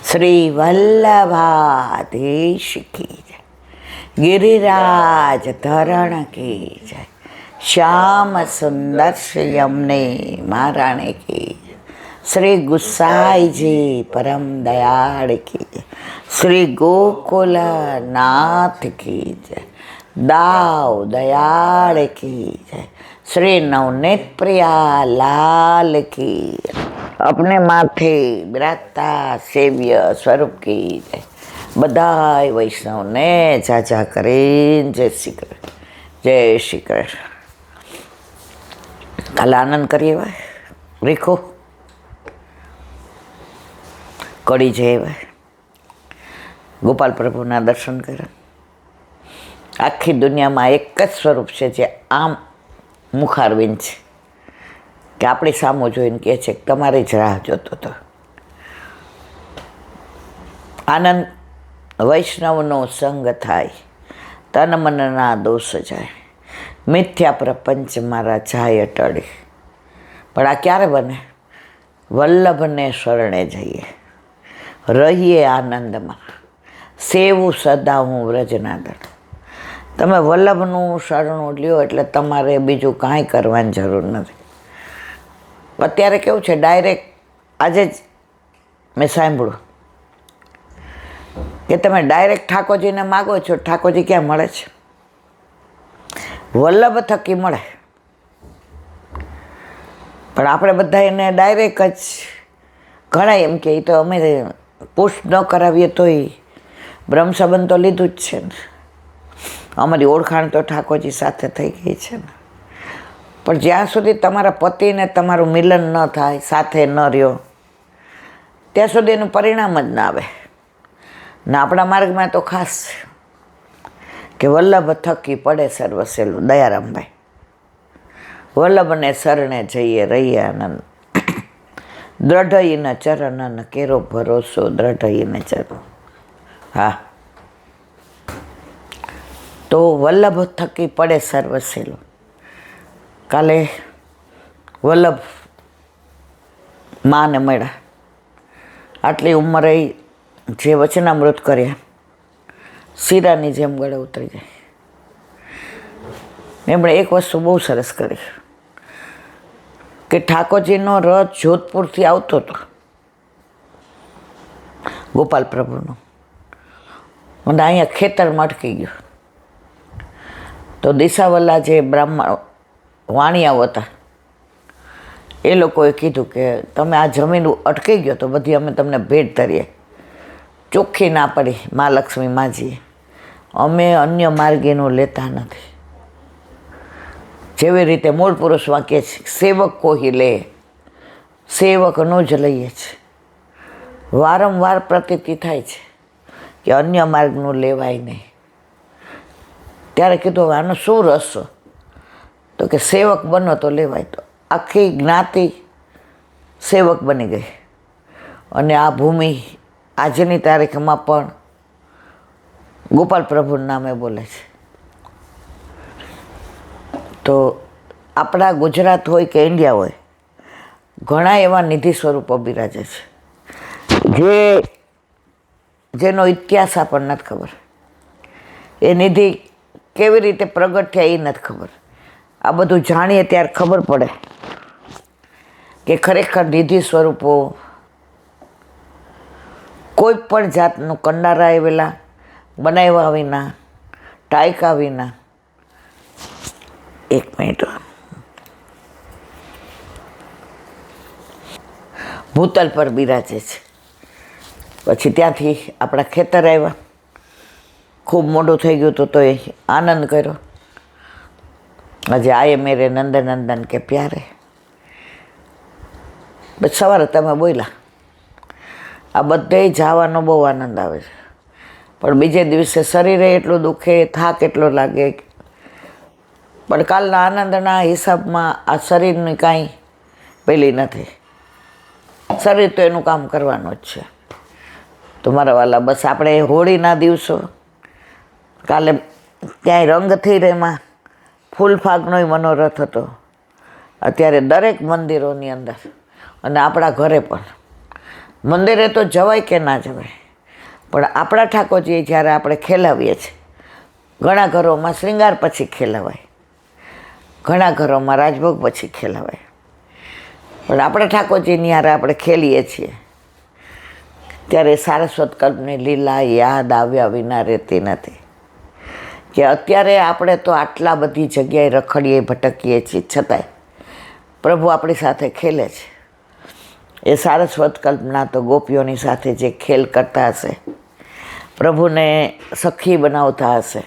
શ્રી વલ્લભાધીશ કી જય, ગિરિરાજ ધરણ કી જય, શ્યામ સુંદર શ્રી યમને મહારાણી કી જય, શ્રી ગુસાઈજી પરમ દયાળ કી જય, શ્રી ગોકુલ નાથ કી જય, દાવ દયાળ કી જય, શ્રી નવનેત પ્રિયા લાલ કી જય, अपने माथे बिराजता सेव्य स्वरूप की जय। बधाई वैष्णव ने चाचा करीन जय श्री कृष्ण, जय श्री कृष्ण। कल आनंद करिए भाई, रेखो कड़ी जय भाई, गोपाल प्रभु ना दर्शन कर। आखी दुनिया में एक ज स्वरूप है जे आम मुखारविंद है कि अपनी सामो जोईने कहे छे तमारी ज राह जोतो तो। आनंद वैष्णवनो संग थाय, तन मनना दोष जाय, मिथ्या प्रपंच मारा जाय टळे। पण आ क्यारे बने? वल्लभने शरणे जईए, रहीए आनंदमां, सेवुं सदा हूँ व्रजनादन। तमे वल्लभनुं शरणुं ल्यो एटले तमारे बीजुं कांई करवानी जरूर नथी। અત્યારે કેવું છે, ડાયરેક્ટ આજે જ મેં સાંભળ્યું કે તમે ડાયરેક્ટ ઠાકોરજીને માગો છો, ઠાકોરજી ક્યાં મળે છે? વલ્લભ થકી મળે, પણ આપણે બધા એને ડાયરેક્ટ જ ઘણા એમ કે તો અમે પુષ્ટ ન કરાવીએ તોય બ્રહ્મ સંબંધ તો લીધું જ છે ને, અમારી ઓળખાણ તો ઠાકોરજી સાથે થઈ ગઈ છે ને। પણ જ્યાં સુધી તમારા પતિને તમારું મિલન ન થાય, સાથે ન રહ્યો, ત્યાં સુધી એનું પરિણામ જ ના આવે ને। આપણા માર્ગમાં તો ખાસ કે વલ્લભ થકી પડે સર્વ સહેલું। દયારામભાઈ, વલ્લભને શરણે જઈએ રહીએ આનંદ, દ્રઢઈને ચરણન કેરો ભરોસો, દ્રઢઈને ચરણ। હા, તો વલ્લભ થકી પડે સર્વ સહેલું। કાલે વલ્લભ માને મળ્યા, આટલી ઉંમરે જે વચનામૃત કર્યા શીરાની જેમ ગળે ઉતરી જાય। એમણે એક વસ્તુ બહુ સરસ કરી કે ઠાકોરજીનો રથ જોધપુરથી આવતો હતો, ગોપાલ પ્રભુનો, અને અહીંયા ખેતરમાં અટકી ગયો। તો દિશાવલ્લા જે બ્રાહ્મણ વાણિયાઓ હતા એ લોકોએ કીધું કે તમે આ જમીન અટકી ગયો તો બધી અમે તમને ભેટ ધરીએ। ચોખ્ખી ના પડી મા લક્ષ્મી માજીએ, અમે અન્ય માર્ગીનું લેતા નથી। જેવી રીતે મૂળ પુરુષ વાક્ય છે, સેવક કોઈ લે, સેવકનું જ લઈએ છીએ। વારંવાર પ્રતીતિ થાય છે કે અન્ય માર્ગનું લેવાય નહીં। ત્યારે કીધું હવે આનો શું રસ? તો કે સેવક બનો તો લેવાય। તો આખી જ્ઞાતિ સેવક બની ગઈ, અને આ ભૂમિ આજની તારીખમાં પણ ગોપાલ પ્રભુના નામે બોલે છે। તો આપણા ગુજરાત હોય કે ઇન્ડિયા હોય, ઘણા એવા નિધિ સ્વરૂપો બિરાજે છે જેનો ઇતિહાસ આપણને નથી ખબર, એ નિધિ કેવી રીતે પ્રગટ થયા એ નથી ખબર। આ બધું જાણીએ ત્યારે ખબર પડે કે ખરેખર નિધિ સ્વરૂપો કોઈ પણ જાતનું કંડારા આવેલા, બનાવ્યા વિના, ટાંકા વિના, એક મિનિટ, ભૂતલ પર બિરાજે છે। પછી ત્યાંથી આપણા ખેતર આવ્યા, ખૂબ મોડું થઈ ગયું તો એ આનંદ કર્યો। આજે આયે મેરે નંદનંદન કે પ્યારે, બસ સવારે તમે બોલ્યા, આ બધે જવાનો બહુ આનંદ આવે છે, પણ બીજે દિવસે શરીરે એટલું દુખે, થાક એટલો લાગે, પણ કાલના આનંદના હિસાબમાં આ શરીરની કાંઈ પેલી નથી। શરીર તો એનું કામ કરવાનું જ છે। તો મારા વાલા, બસ આપણે હોળીના દિવસો, કાલે ક્યાંય રંગથી રેમાં ફૂલફાગનોય મનોરથ હતો। અત્યારે દરેક મંદિરોની અંદર અને આપણા ઘરે પણ મંદિરે તો જવાય કે ના જવાય, પણ આપણા ઠાકોરજી જ્યારે આપણે ખેલાવીએ છીએ, ઘણા ઘરોમાં શ્રૃંગાર પછી ખેલાવાય, ઘણા ઘરોમાં રાજભોગ પછી ખેલાવાય, પણ આપણા ઠાકોરજીની યારે આપણે ખેલીએ છીએ ત્યારે સારસ્વત કલ્પની લીલા યાદ આવ્યા વિના રહેતી નથી. કે અત્યારે આપણે તો આટલા બધી જગ્યાએ રખડીએ ભટકીએ છીએ, છતાંય પ્રભુ આપણી સાથે ખેલે છે. એ સારસ્વત કલ્પના તો ગોપીઓની સાથે જે ખેલ કરતા હશે, પ્રભુને સખી બનાવતા હશે,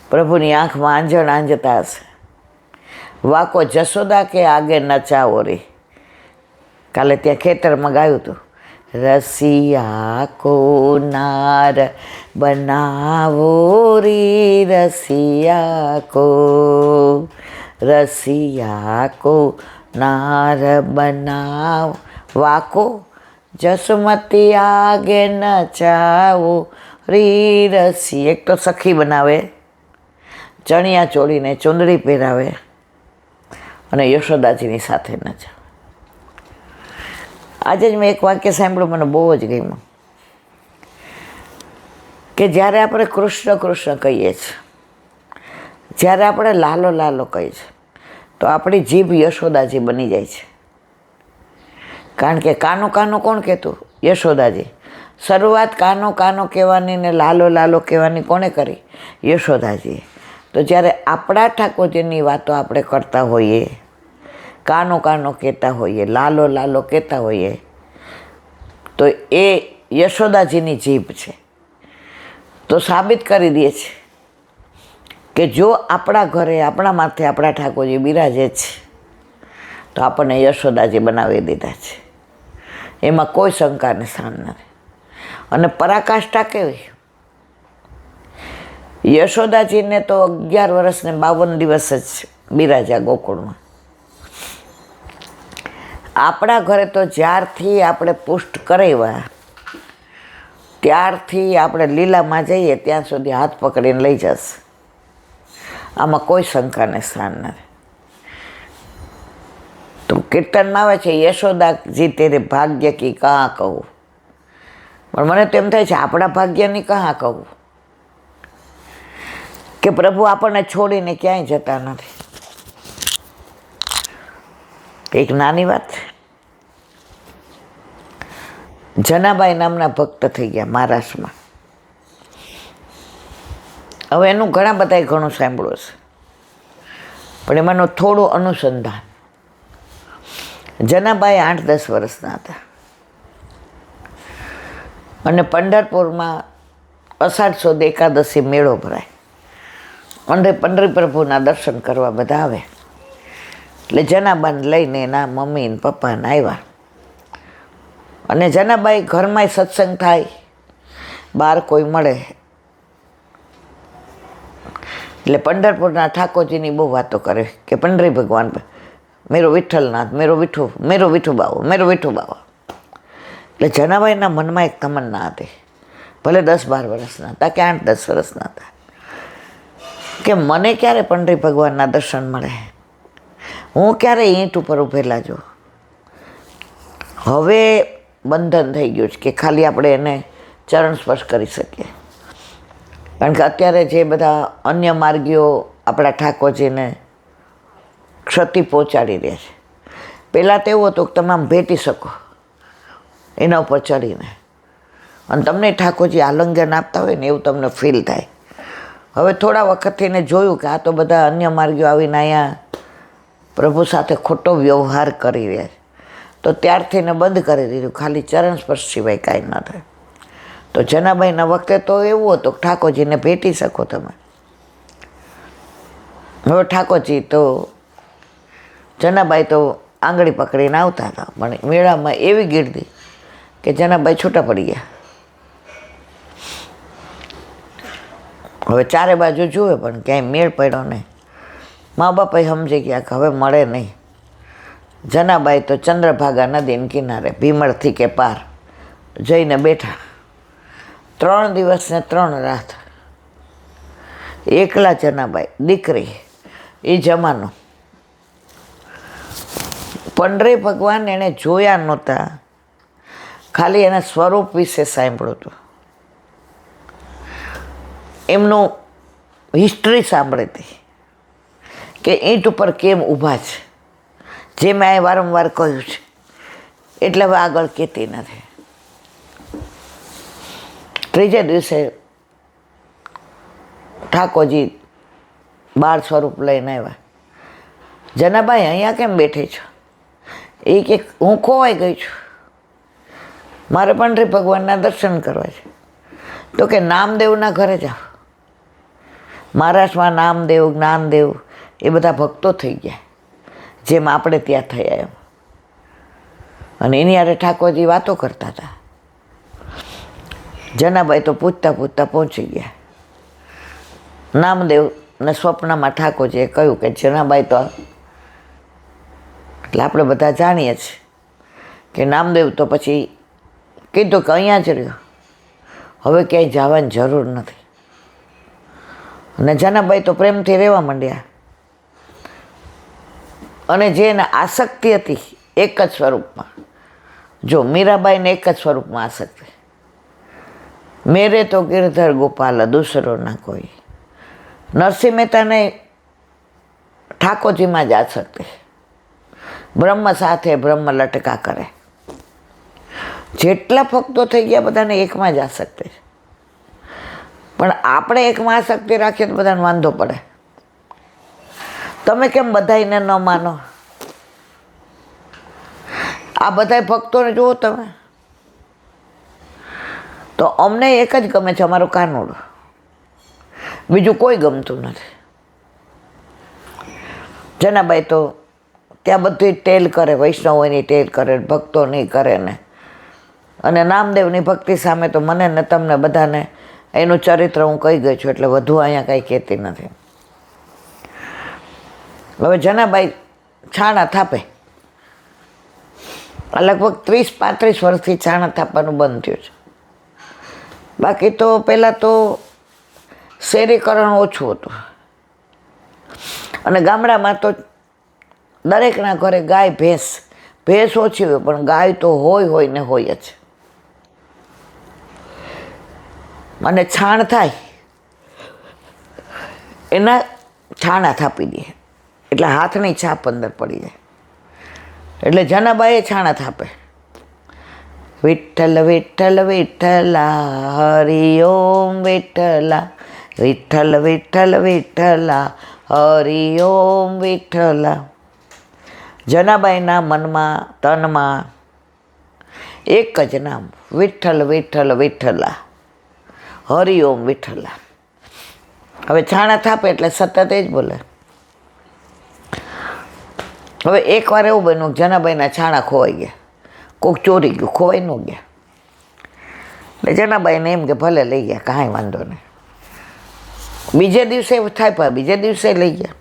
પ્રભુની આંખમાં આંજણ આંજતા હશે. વાકો જશોદા કે આગે નચાવો રે, કાલે ત્યાં ખેતરમાં ગાયું હતું, રસિયા કો નાર બનાવો રે, રસિયા કો નાર બનાવો. વાકો જસમતી આગે નચાવો રી રસી. એક તો સખી બનાવે, ચણિયા ચોળીને ચુંદડી પહેરાવે અને યશોદાજીની સાથે નચાવે. આજે જ મેં એક વાક્ય સાંભળ્યું, મને બહુ જ ગમ્યું, કે જ્યારે આપણે કૃષ્ણ કૃષ્ણ કહીએ છીએ, જ્યારે આપણે લાલો લાલો કહીએ છીએ, તો આપણી જીભ યશોદાજી બની જાય છે. કારણ કે કાનો કાનો કોણ કહેતું? યશોદાજી. શરૂઆત કાનો કાનો કહેવાની ને લાલો લાલો કહેવાની કોણે કરી? યશોદાજી. તો જ્યારે આપણા ઠાકોરજીની વાતો આપણે કરતા હોઈએ, કાનો કાનો કહેતા હોઈએ, લાલો લાલો કહેતા હોઈએ, તો એ યશોદાજીની જીભ છે. તો સાબિત કરી દે છે કે જો આપણા ઘરે આપણા માથે આપણા ઠાકોરજી બિરાજે છે, તો આપણને યશોદાજી બનાવી દીધા છે. એમાં કોઈ શંકાને સ્થાન નથી. અને પરાકાષ્ઠા કેવી! યશોદાજીને તો 11 વર્ષ ને 52 દિવસ જ બિરાજ્યા ગોકુળમાં. આપણા ઘરે તો જ્યારથી આપણે પુષ્ટ કરાવ્યા ત્યારથી આપણે લીલામાં જઈએ ત્યાં સુધી હાથ પકડીને લઈ જશે. આમાં કોઈ શંકાને સ્થાન નથી. તો કીર્તનમાં આવે છે, યશોદાજી તેરે ભાગ્ય કી કહા કહું. પણ મને તો એમ થાય છે, આપણા ભાગ્યની કહા કહું, કે પ્રભુ આપણને છોડીને ક્યાંય જતા નથી. એક નાની વાત છે, જનાબાઈ નામના ભક્ત થઈ ગયા મહારાષ્ટ્રમાં. હવે એનું ઘણા બધાએ ઘણું સાંભળ્યું છે, પણ એમાંનું થોડું અનુસંધાન. જનાબાઈ 8-10 વર્ષના હતા અને પંઢરપુરમાં અષાઢ સુદ એકાદશી મેળો ભરાય અને પંઢરી પ્રભુના દર્શન કરવા બધા આવે. એટલે જનાબાને લઈને એના મમ્મી ને પપ્પાને આવ્યા. અને જનાબાઈ ઘરમાં સત્સંગ થાય, બહાર કોઈ મળે એટલે પંઢરપુરના ઠાકોરજીની બહુ વાતો કરે કે પંઢરી ભગવાન મેરો વિઠ્ઠલનાથ, મેરો વિઠ્ઠુ બાવો, મેરો વિઠ્ઠુ બાવો. એટલે જનાબાઈના મનમાં એક તમન્ના હતી, ભલે 10-12 વર્ષના હતા કે 8-10 વર્ષના હતા, કે મને ક્યારે પંઢરી ભગવાનના દર્શન મળે, હું ક્યારે ઈંટ ઉપર ઊભેલા જો. હવે બંધન થઈ ગયું છે કે ખાલી આપણે એને ચરણ સ્પર્શ કરી શકીએ. કારણ કે અત્યારે જે બધા અન્ય માર્ગીઓ આપણા ઠાકોરજીને ક્ષતિ પહોંચાડી રહ્યા છે. પહેલાં તો એવું હતું કે તમે આમ ભેટી શકો એના ઉપર ચડીને, અને તમને ઠાકોરજી આલિંગન આપતા હોય ને એવું તમને ફીલ થાય. હવે થોડા વખતથી એને જોયું કે આ તો બધા અન્ય માર્ગીઓ આવીને અહીંયા પ્રભુ સાથે ખોટો વ્યવહાર કરી રહ્યા છે, તો ત્યારથી એને બંધ કરી દીધું, ખાલી ચરણ સ્પર્શ સિવાય કાંઈ ન થાય. તો જનાબાઈના વખતે તો એવું હતું કે ઠાકોરજીને ભેટી શકો તમે. હવે ઠાકોરજી તો જનાબાઈ તો આંગળી પકડીને આવતા હતા, પણ મેળામાં એવી ગીર્દી કે જનાબાઈ છૂટા પડી ગયા. હવે ચારે બાજુ જુએ પણ ક્યાંય મેળ પડ્યો નહીં. મા બાપે સમજી ગયા કે હવે મળે નહીં. જનાબાઈ તો ચંદ્રભાગા નદીને કિનારે ભીમરથી કે પાર જઈને બેઠા. 3 દિવસ ને 3 રાત એકલા જનાબાઈ, દીકરી. એ જમાનો પંઢરી ભગવાન એણે જોયા નહોતા ખાલી એના સ્વરૂપ વિશે સાંભળ્યું હતું, એમનું હિસ્ટ્રી સાંભળી હતી કે ઈંટ ઉપર કેમ ઊભા છે, જે મેં આ વારંવાર કહ્યું છે, એટલે હવે આગળ કહેતી નથી. ત્રીજે દિવસે ઠાકોરજી બાળ સ્વરૂપ લઈને આવ્યા. જનાબાઈ અહીંયા કેમ બેઠી છો? એ કે હું ખોવાઈ ગઈ છું, મારે પંડરી ભગવાનના દર્શન કરવા છે. તો કે નામદેવના ઘરે જાઓ. મહારાષ્ટ્રમાં નામદેવ, જ્ઞાનદેવ એ બધા ભક્તો થઈ ગયા, જેમ આપણે ત્યાં થયા એમ. અને એની હારે ઠાકોરજી વાતો કરતા હતા. જનાબાઈ તો પૂછતા પૂછતા પહોંચી ગયા. નામદેવને સ્વપ્નમાં ઠાકોરજીએ કહ્યું કે જનાબાઈ તો, એટલે આપણે બધા જાણીએ છીએ કે નામદેવ તો પછી કીધું કે અહીંયા જ રહ્યો, હવે ક્યાંય જવાની જરૂર નથી. અને જનાબાઈ તો પ્રેમથી રહેવા માંડ્યા. અને જે એને આસક્તિ હતી એક જ સ્વરૂપમાં, જો મીરાબાઈને એક જ સ્વરૂપમાં આસક્તિ, મેરે તો ગિરધર ગોપાલ દૂસરો ના કોઈ. નરસિંહ મહેતાને ઠાકોરજીમાં જ આસક્તિ, બ્રહ્મ સાથે બ્રહ્મ લટકા કરે. જેટલા ભક્તો થઈ ગયા બધાને એકમાં જ આસક્તિ. પણ આપણે એકમાં આસક્તિ રાખીએ તો બધાને વાંધો પડે. તમે કેમ બધાને ન માનો? આ બધા ભક્તોને જુઓ તમે, તો અમને એક જ ગમે છે, અમારું કાનુડો, બીજું કોઈ ગમતું નથી. જનાબાઈ તો ત્યાં બધી ટેલ કરે, વૈષ્ણવોની ટેલ કરે, ભક્તોની કરે ને. અને નામદેવની ભક્તિ સામે તો મને ને તમને બધાને એનું ચરિત્ર હું કહી ગઈ છું, એટલે વધુ અહીંયા કાંઈ કહેતી નથી. હવે જનાબાઈ છાણા થાપે. લગભગ 30-35 વર્ષથી છાણા થાપવાનું બંધ થયું છે. બાકી તો પહેલાં તો શહેરીકરણ ઓછું હતું, અને ગામડામાં તો દરેકના ઘરે ગાય ભેંસ ઓછી હોય, પણ ગાય તો હોય ને હોય જ. અને છાણ થાય એના છાણા થાપી દે, એટલે હાથની છાપ અંદર પડી જાય. એટલે જનાબાઈએ છાણા થાપે. વિઠ્ઠલ વિઠ્ઠલ વિઠ્ઠલા હરિ ઓમ વિઠ્ઠલા, વિઠ્ઠલ વિઠ્ઠલ વિઠ્ઠલા હરિ ઓમ વિઠ્ઠલા. જનાબાઈના મનમાં તનમાં એક જ નામ, વિઠ્ઠલ વિઠ્ઠલ વિઠ્ઠલા હરિ ઓમ વિઠ્ઠલા. હવે છાણા થાપે એટલે સતત એ જ બોલે. હવે એકવાર એવું બન્યું, જનાબાઈના છાણા ખોવાઈ ગયા, કોઈક ચોરી ગયું, ખોવાઈ ન ગયા. એટલે જનાબાઈને એમ કે ભલે લઈ ગયા, કાંઈ વાંધો નહીં. બીજે દિવસે થાય, બીજે દિવસે લઈ ગયા.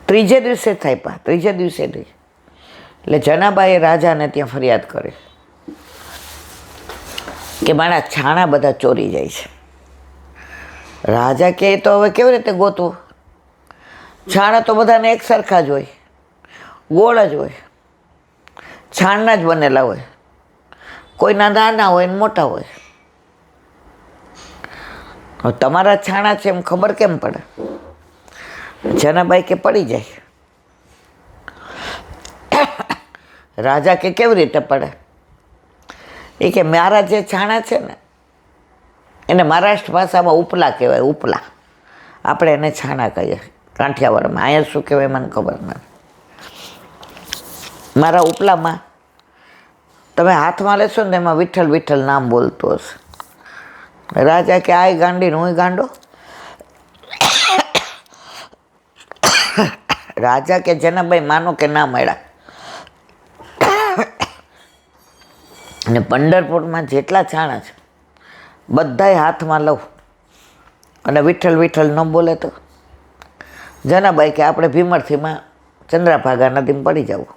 ત્રીજે દિવસે થાય, ત્રીજે દિવસે લઈ. એટલે જનાબાઈએ રાજાને ત્યાં ફરિયાદ કરી કે મારા છાણા બધા ચોરી જાય છે. રાજા કહે તો હવે કેવી રીતે ગોતવું? છાણા તો બધાને એક સરખા જ હોય, ગોળ જ હોય, છાણના જ બનેલા હોય, કોઈના નાના હોય ને મોટા હોય. હવે તમારા છાણા છે એમ ખબર કેમ પડે? જનાબાઈ કે પડી જાય. રાજા કે કેવી રીતે પડે? એ કે મારા જે છાણા છે ને એને મહારાષ્ટ્ર ભાષામાં ઉપલા કહેવાય, ઉપલા. આપણે એને છાણા કહીએ કાંઠિયાવાડમાં. અહીંયા શું કહેવાય મને ખબર નથી. મારા ઉપલામાં તમે હાથમાં લેશો ને એમાં વિઠ્ઠલ વિઠ્ઠલ નામ બોલતું હશે. રાજા કે આ ગાંડી ને હું ગાંડો? રાજા કે જનાબાઈ માનો કે ના મળ્યા. અને પંઢરપુરમાં જેટલા છાણા છે બધાય હાથમાં લઉં અને વિઠ્ઠલ વિઠ્ઠલ ન બોલે તો જનાબાઈ કે આપણે ભીમરથીમાં ચંદ્રભાગા નદીમાં પડી જવું.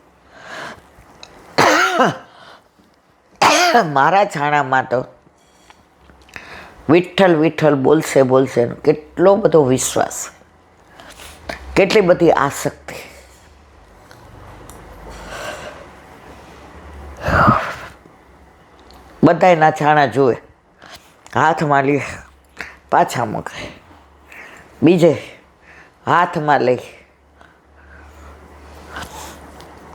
મારા છાણામાં તો વિઠ્ઠલ વિઠ્ઠલ બોલશે કેટલો બધો વિશ્વાસ, કેટલી બધી આસક્તિ. બધાયના છાણા જુએ, હાથમાં લે પાછા મૂકે, બીજે હાથમાં લઈ